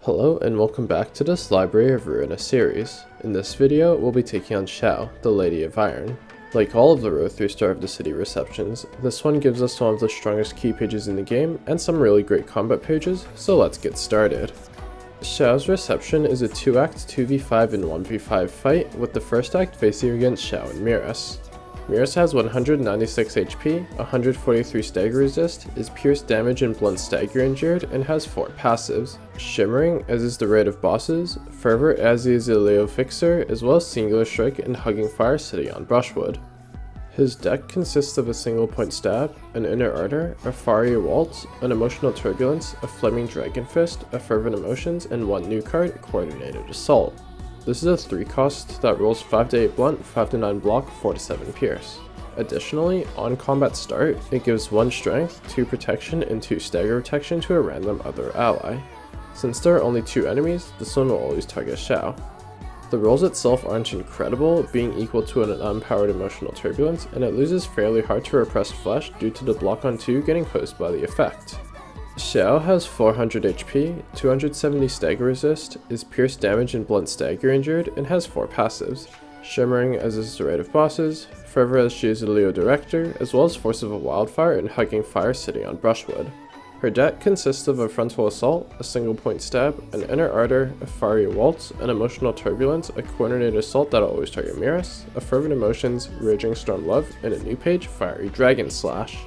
Hello and welcome back to this Library of Ruina series. In this video, we'll be taking on Xiao, the Lady of Iron. Like all of the row 3-star of the city receptions, this one gives us one of the strongest key pages in the game and some really great combat pages, so let's get started. Xiao's reception is a 2-act 2v5 and 1v5 fight, with the first act facing against Xiao and Miris. Miris has 196 HP, 143 stagger resist, is pierce damage and blunt stagger injured, and has 4 passives. Shimmering, as is the raid of bosses, Fervor as is a Leo fixer, as well as singular strike and hugging fire sitting on brushwood. His deck consists of a single point stab, an inner ardor, a fiery waltz, an emotional turbulence, a flaming dragon fist, a fervent emotions, and one new card, coordinated assault. This is a 3 cost that rolls 5 to 8 blunt, 5 to 9 block, 4 to 7 pierce. Additionally, on combat start, it gives 1 strength, 2 protection, and 2 stagger protection to a random other ally. Since there are only 2 enemies, this one will always target Xiao. The rolls itself aren't incredible, being equal to an unpowered emotional turbulence, and it loses fairly hard to repressed flesh due to the block on 2 getting posed by the effect. Xiao has 400 HP, 270 stagger resist, is pierce damage and blunt stagger injured, and has 4 passives. Shimmering as is the raid of bosses, Fervor as she is a Leo director, as well as Force of a Wildfire and Hugging Fire sitting on brushwood. Her deck consists of a frontal assault, a single point stab, an inner ardor, a fiery waltz, an emotional turbulence, a coordinated assault that'll always target Miris, a fervent emotions, raging storm love, and a new page, fiery dragon slash.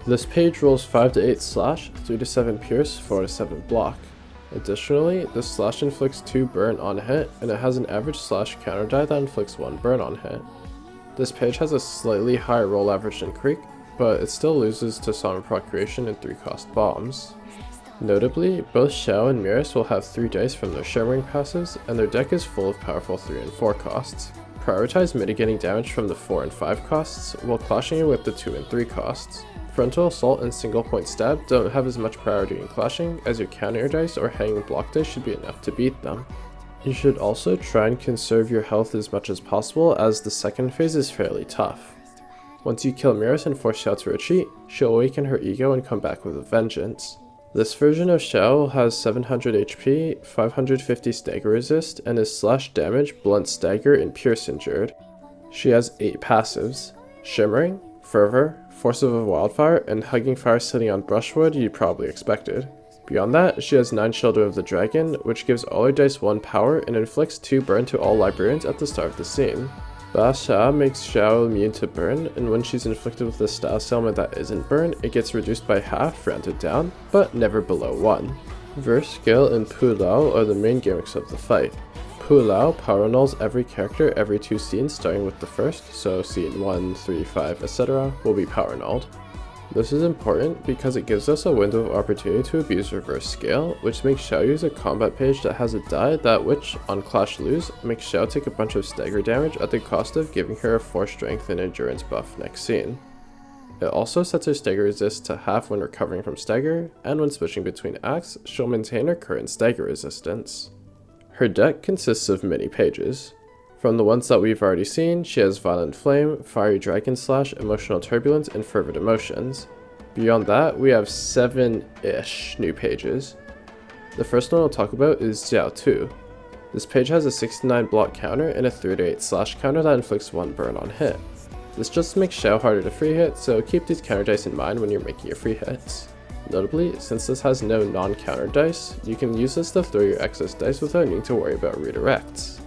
This page rolls 5 to 8 slash, 3 to 7 pierce, 4 to 7 block. Additionally, this slash inflicts 2 burn on hit, and it has an average slash counter die that inflicts 1 burn on hit. This page has a slightly higher roll average than Creek, but it still loses to Sovereign Procreation and 3 cost bombs. Notably, both Xiao and Miris will have 3 dice from their Shimmering passives, and their deck is full of powerful 3 and 4 costs. Prioritize mitigating damage from the 4 and 5 costs, while clashing it with the 2 and 3 costs. Frontal Assault and Single Point Stab don't have as much priority in clashing, as your counter dice or hanging block dice should be enough to beat them. You should also try and conserve your health as much as possible, as the second phase is fairly tough. Once you kill Miris and force Xiao to retreat, she'll awaken her ego and come back with a vengeance. This version of Xiao has 700 HP, 550 stagger resist, and is slash damage, blunt stagger, and pierce injured. She has 8 passives: Shimmering, Fervor, Force of a Wildfire, and Hugging Fire sitting on brushwood you probably expected. Beyond that, she has 9 Shoulder of the Dragon, which gives all her dice 1 power and inflicts 2 burn to all librarians at the start of the scene. Ba Xia makes Xiao immune to burn, and when she's inflicted with a status ailment that isn't burn, it gets reduced by half, rounded down, but never below 1. Verse Skill and Pu Lao are the main gimmicks of the fight. Pu Lao power nulls every character every 2 scenes starting with the first, so scene 1, 3, 5, etc. will be power nulled. This is important because it gives us a window of opportunity to abuse reverse scale, which makes Xiao use a combat page that has a die that which, on clash lose, makes Xiao take a bunch of stagger damage at the cost of giving her a 4 strength and endurance buff next scene. It also sets her stagger resist to half when recovering from stagger, and when switching between acts, she'll maintain her current stagger resistance. Her deck consists of many pages. From the ones that we've already seen, she has Violent Flame, Fiery Dragon Slash, Emotional Turbulence, and Fervent Emotions. Beyond that, we have 7-ish new pages. The first one I'll talk about is Xiao 2. This page has a 69 block counter and a 3 to 8 slash counter that inflicts 1 burn on hit. This just makes Xiao harder to free hit, so keep these counter dice in mind when you're making your free hits. Notably, since this has no non-counter dice, you can use this to throw your excess dice without needing to worry about redirects.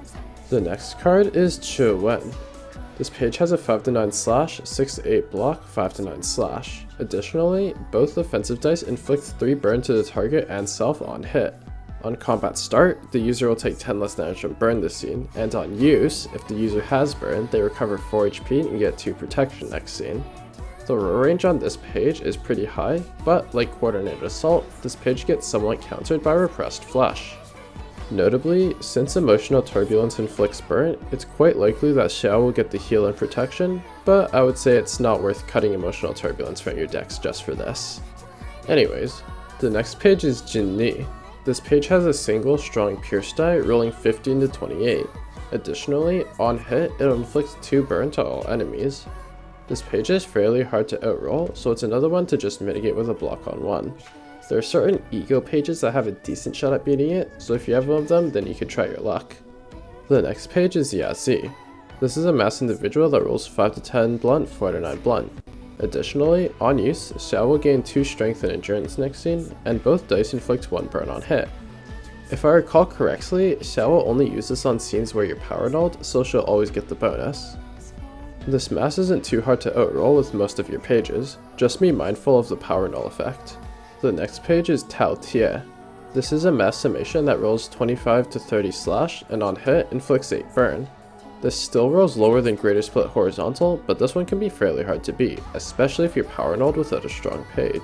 The next card is Chu Wen. This page has a 5 to 9 slash, 6 to 8 block, 5 to 9 slash. Additionally, both offensive dice inflict 3 burn to the target and self on hit. On combat start, the user will take 10 less damage from burn this scene, and on use, if the user has burn, they recover 4 HP and get 2 protection next scene. The roll range on this page is pretty high, but like Coordinated Assault, this page gets somewhat countered by repressed flesh. Notably, since Emotional Turbulence inflicts burn, it's quite likely that Xiao will get the heal and protection, but I would say it's not worth cutting Emotional Turbulence from your decks just for this. Anyways, the next page is Jin Ni. This page has a single strong pierce die rolling 15 to 28. Additionally, on hit, it inflicts 2 burn to all enemies. This page is fairly hard to outroll, so it's another one to just mitigate with a block on 1. There are certain ego pages that have a decent shot at beating it, so if you have one of them, then you could try your luck. The next page is Yazi. This is a mass individual that rolls 5 to 10 blunt, 4 to 9 blunt. Additionally, on use, Xiao will gain 2 strength and endurance next scene, and both dice inflict 1 burn on hit. If I recall correctly, Xiao will only use this on scenes where you're power nulled, so she'll always get the bonus. This mass isn't too hard to outroll with most of your pages, just be mindful of the power null effect. The next page is Tao Tie. This is a mass summation that rolls 25 to 30 slash, and on hit inflicts 8 burn. This still rolls lower than Greater Split Horizontal, but this one can be fairly hard to beat, especially if you're power nulled without a strong page.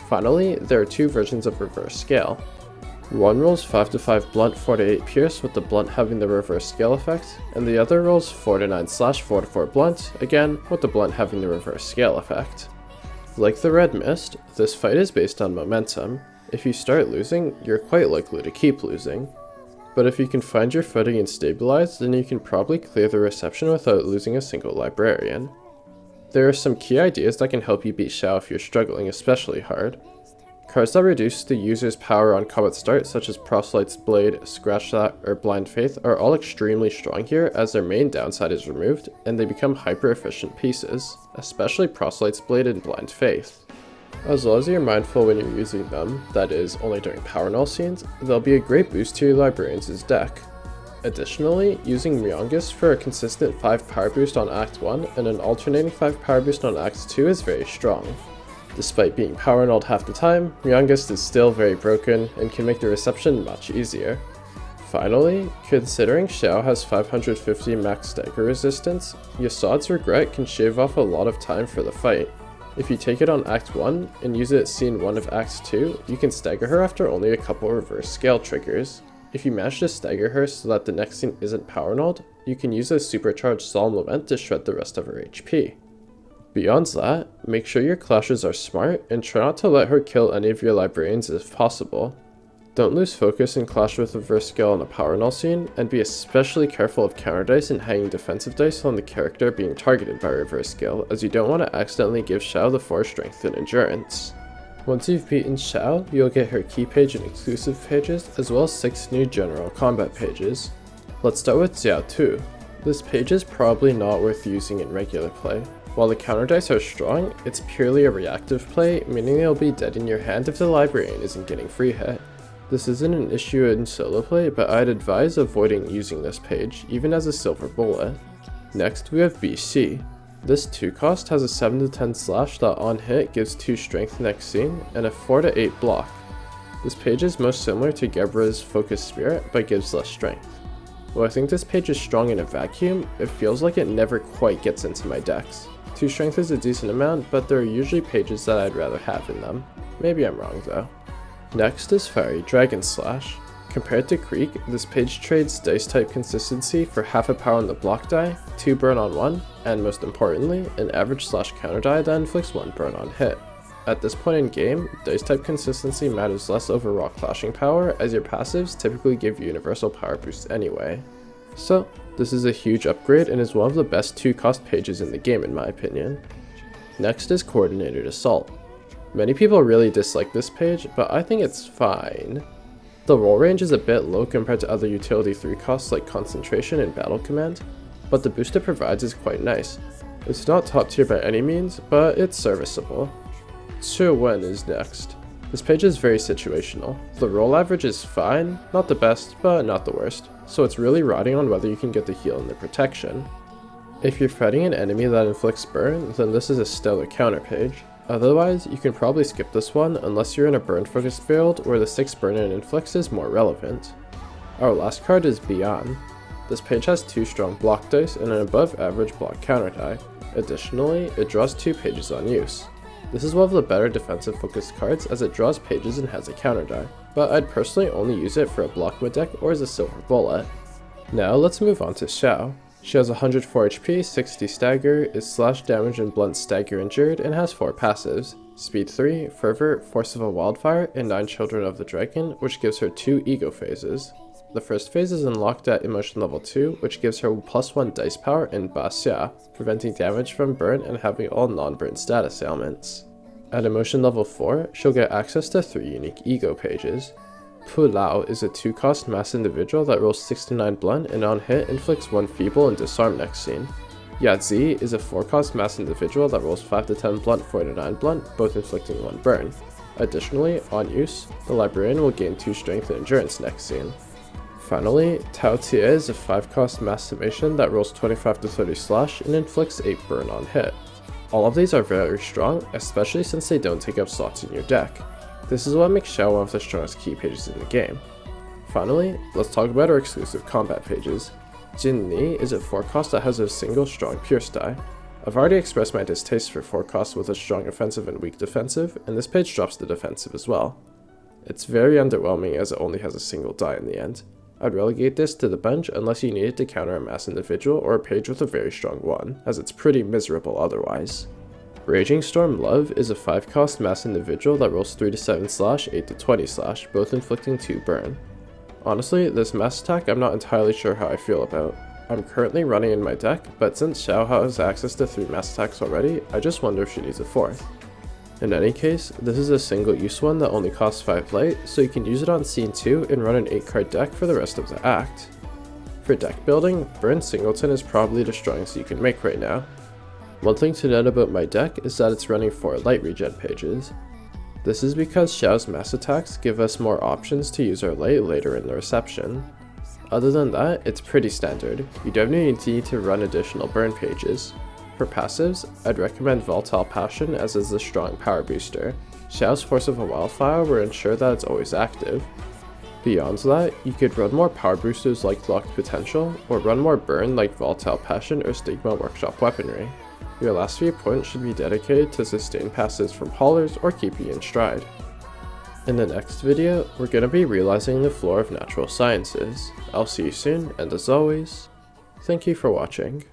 Finally, there are 2 versions of Reverse Scale. One rolls 5 to 5 blunt, 4 to 8 pierce with the blunt having the reverse scale effect, and the other rolls 4 to 9 slash, 4 to 4 blunt, again with the blunt having the reverse scale effect. Like the Red Mist, this fight is based on momentum. If you start losing, you're quite likely to keep losing. But if you can find your footing and stabilize, then you can probably clear the reception without losing a single librarian. There are some key ideas that can help you beat Xiao if you're struggling especially hard. Cards that reduce the user's power on combat start, such as Proselyte's Blade, Scratch That, or Blind Faith, are all extremely strong here as their main downside is removed, and they become hyper efficient pieces, especially Proselyte's Blade and Blind Faith. As long as you're mindful when you're using them, that is, only during power null scenes, they'll be a great boost to your librarian's deck. Additionally, using Myongus for a consistent 5 power boost on Act 1 and an alternating 5 power boost on Act 2 is very strong. Despite being power nulled half the time, Myongus is still very broken and can make the reception much easier. Finally, considering Xiao has 550 max stagger resistance, Yasad's Regret can shave off a lot of time for the fight. If you take it on Act 1 and use it at scene 1 of Act 2, you can stagger her after only a couple reverse scale triggers. If you manage to stagger her so that the next scene isn't power nulled, you can use a supercharged Solemn Lament to shred the rest of her HP. Beyond that, make sure your clashes are smart and try not to let her kill any of your librarians if possible. Don't lose focus and clash with reverse scale on a power null scene, and be especially careful of counter dice and hanging defensive dice on the character being targeted by reverse scale, as you don't want to accidentally give Xiao the 4 strength and endurance. Once you've beaten Xiao, you'll get her key page and exclusive pages, as well as 6 new general combat pages. Let's start with Xiao 2. This page is probably not worth using in regular play. While the counter dice are strong, it's purely a reactive play, meaning they'll be dead in your hand if the librarian isn't getting free hit. This isn't an issue in solo play, but I'd advise avoiding using this page, even as a silver bullet. Next we have BC. This 2 cost has a 7 to 10 slash that on hit gives 2 strength next scene, and a 4 to 8 block. This page is most similar to Gebra's Focus Spirit, but gives less strength. While I think this page is strong in a vacuum, it feels like it never quite gets into my decks. 2 strength is a decent amount, but there are usually pages that I'd rather have in them. Maybe I'm wrong though. Next is Fiery Dragon Slash. Compared to Creek, this page trades dice type consistency for half a power on the block die, 2 burn on 1, and most importantly, an average slash counter die that inflicts 1 burn on hit. At this point in game, dice type consistency matters less over raw clashing power, as your passives typically give universal power boosts anyway. So, this is a huge upgrade and is one of the best 2 cost pages in the game in my opinion. Next is Coordinated Assault. Many people really dislike this page, but I think it's fine. The roll range is a bit low compared to other utility 3 costs like Concentration and Battle Command, but the boost it provides is quite nice. It's not top tier by any means, but it's serviceable. Sure Wen is next. This page is very situational. The roll average is fine, not the best, but not the worst, so it's really riding on whether you can get the heal and the protection. If you're fighting an enemy that inflicts burn, then this is a stellar counter page. Otherwise, you can probably skip this one unless you're in a burn focused build where the 6 burn and inflicts is more relevant. Our last card is Beyond. This page has 2 strong block dice and an above average block counter die. Additionally, it draws 2 pages on use. This is one of the better defensive focused cards as it draws pages and has a counter die, but I'd personally only use it for a block mid deck or as a silver bullet. Now let's move on to Xiao. She has 104 HP, 60 stagger, is slash damage and blunt stagger injured, and has 4 passives. Speed 3, Fervor, Force of a Wildfire, and 9 Children of the Dragon, which gives her 2 ego phases. The first phase is unlocked at emotion level 2, which gives her +1 dice power and Ba Xia, preventing damage from burn and having all non-burn status ailments. At emotion level 4, she'll get access to 3 unique ego pages. Pu Lao is a 2-cost mass individual that rolls 69 blunt and on hit inflicts 1 feeble and disarm next scene. Yazi is a 4-cost mass individual that rolls 5 to 10 blunt, 4 to 9 blunt, both inflicting 1 burn. Additionally, on use, the librarian will gain 2 strength and endurance next scene. Finally, Tao Tia is a 5-cost mass summation that rolls 25 to 30 slash and inflicts 8 burn on hit. All of these are very strong, especially since they don't take up slots in your deck. This is what makes Xiao one of the strongest key pages in the game. Finally, let's talk about our exclusive combat pages. Jin Ni is a 4-cost that has a single strong pierce die. I've already expressed my distaste for 4-costs with a strong offensive and weak defensive, and this page drops the defensive as well. It's very underwhelming as it only has a single die in the end. I'd relegate this to the bench unless you need it to counter a mass individual or a page with a very strong one, as it's pretty miserable otherwise. Raging Storm Love is a 5-cost mass individual that rolls 3 to 7 slash, 8 to 20 slash, both inflicting 2 burn. Honestly, this mass attack I'm not entirely sure how I feel about. I'm currently running in my deck, but since Xiao has access to 3 mass attacks already, I just wonder if she needs a 4th. In any case, this is a single use one that only costs 5 light, so you can use it on scene 2 and run an 8-card deck for the rest of the act. For deck building, Burn Singleton is probably the strongest you can make right now. One thing to note about my deck is that it's running 4 light regen pages. This is because Xiao's mass attacks give us more options to use our light later in the reception. Other than that, it's pretty standard. You don't need to run additional burn pages. For passives, I'd recommend Volatile Passion as is a strong power booster. Xiao's Force of a Wildfire will ensure that it's always active. Beyond that, you could run more power boosters like Locked Potential, or run more burn like Volatile Passion or Stigma Workshop Weaponry. Your last few points should be dedicated to sustain passives from haulers or keep you in stride. In the next video, we're going to be realizing the floor of natural sciences. I'll see you soon, and as always, thank you for watching.